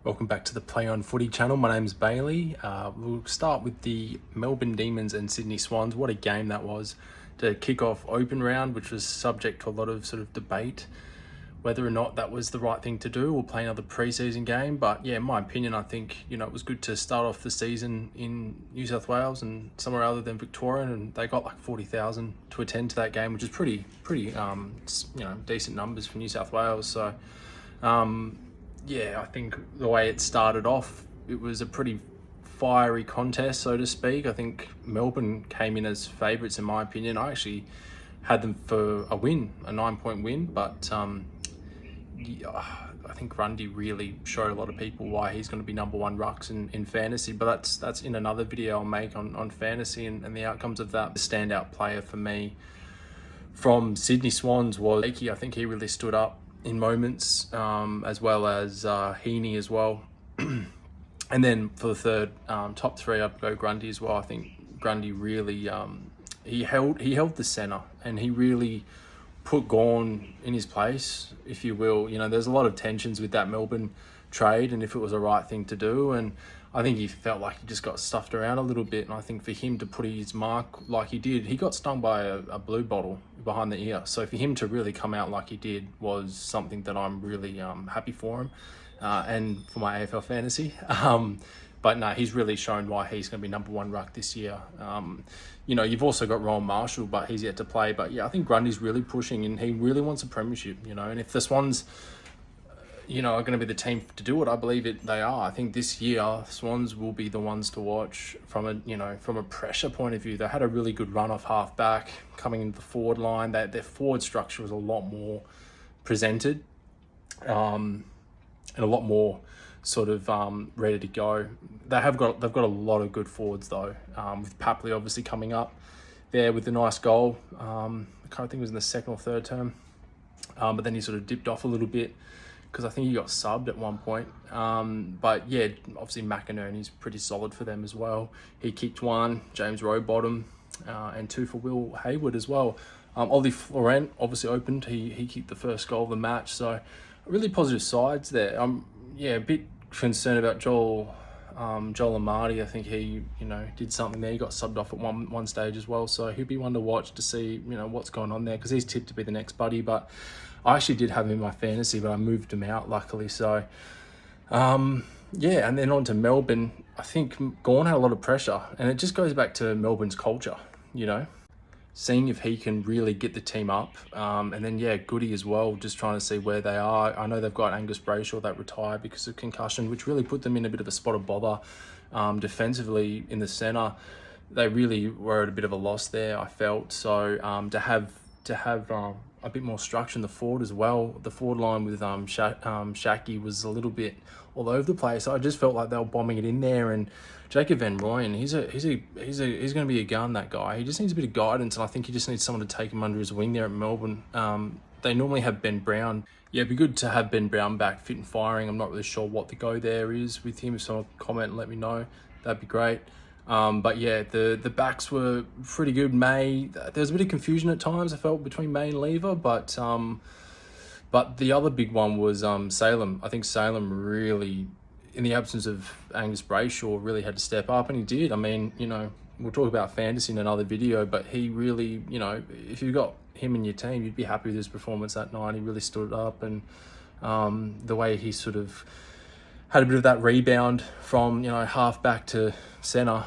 Welcome back to the Play On Footy channel. My name's Bailey. We'll start with the Melbourne Demons and Sydney Swans. What a game that was to kick off open round, which was subject to a lot of sort of debate whether or not that was the right thing to do or play another pre-season game. But yeah, in my opinion, I think, it was good to start off the season in New South Wales and somewhere other than Victoria, and they got like 40,000 to attend to that game, which is pretty decent numbers for New South Wales. So yeah, I think the way it started off, it was a pretty fiery contest, so to speak. I think Melbourne came in as favourites, in my opinion. I actually had them for a win, a 9-point win, but I think Grundy really showed a lot of people why he's going to be number one rucks in fantasy. But that's in another video I'll make on fantasy and the outcomes of that. The standout player for me from Sydney Swans was Lakey. I think he really stood up in moments, as well as Heaney as well. And then for the third, top three, I'd go Grundy as well. I think Grundy really he held the centre, and he really put Gawn in his place, if you will. There's a lot of tensions with that Melbourne trade and if it was the right thing to do, and I think he felt like he just got stuffed around a little bit. And I think for him to put his mark like he did, he got stung by a blue bottle behind the ear. So for him to really come out like he did was something that I'm really happy for him, and for my AFL fantasy. But no, he's really shown why he's going to be number one ruck this year. You've also got Rowan Marshall, but he's yet to play. But yeah, I think Grundy's really pushing, and he really wants a premiership. And if the Swans, are going to be the team to do it, I believe they are. I think this year Swans will be the ones to watch from a pressure point of view. They had a really good run off half back coming into the forward line. Their forward structure was a lot more presented, and a lot more sort of ready to go. They've got a lot of good forwards though, with Papley obviously coming up there with the nice goal. I can't think it was in the second or third term, but then he sort of dipped off a little bit because I think he got subbed at one point. But yeah, obviously McInerney's pretty solid for them as well. He kicked one, James Rowbottom, and two for Will Hayward as well. Ollie Florent obviously opened. He kicked the first goal of the match. So really positive sides there. A bit concerned about Joel Amadi. I think he, did something there. He got subbed off at one stage as well. So he'll be one to watch to see, what's going on there, because he's tipped to be the next buddy. But I actually did have him in my fantasy, but I moved him out luckily. So and then on to Melbourne. I think Gawn had a lot of pressure, and it just goes back to Melbourne's culture, seeing if he can really get the team up. And then, Goody as well, just trying to see where they are. I know they've got Angus Brayshaw that retired because of concussion, which really put them in a bit of a spot of bother defensively in the centre. They really were at a bit of a loss there, I felt. So to have a bit more structure in the forward as well. The forward line with Shaki was a little bit all over the place. I just felt like they were bombing it in there. And Jacob Van Rooyen, he's going to be a gun, that guy. He just needs a bit of guidance, and I think he just needs someone to take him under his wing there at Melbourne. They normally have Ben Brown. Yeah, it'd be good to have Ben Brown back fit and firing. I'm not really sure what the go there is with him. If someone comment and let me know, that'd be great. But yeah, the backs were pretty good. There was a bit of confusion at times, I felt, between May and Lever, but the other big one was Salem. I think Salem really, in the absence of Angus Brayshaw, really had to step up, and he did. I mean, we'll talk about fantasy in another video, but he really, if you got him in your team, you'd be happy with his performance that night. He really stood up, and the way he sort of had a bit of that rebound from, half back to centre,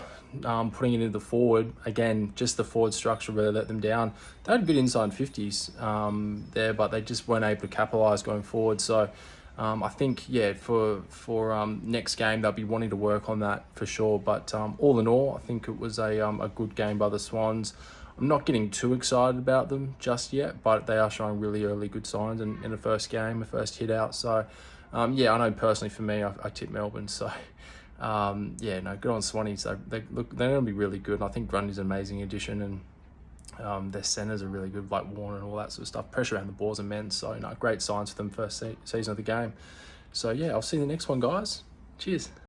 putting it into the forward. Again, just the forward structure really let them down. They had good inside 50s there, but they just weren't able to capitalise going forward. So I think, for next game, they'll be wanting to work on that for sure. But all in all, I think it was a good game by the Swans. I'm not getting too excited about them just yet, but they are showing really early good signs in the first game, the first hit out. So I know personally for me, I tipped Melbourne. So good on Swannies. They're going to be really good. And I think Grundy's an amazing addition, and their centres are really good, like Warner and all that sort of stuff. Pressure around the balls immense. So great signs for them first season of the game. So I'll see you in the next one, guys. Cheers.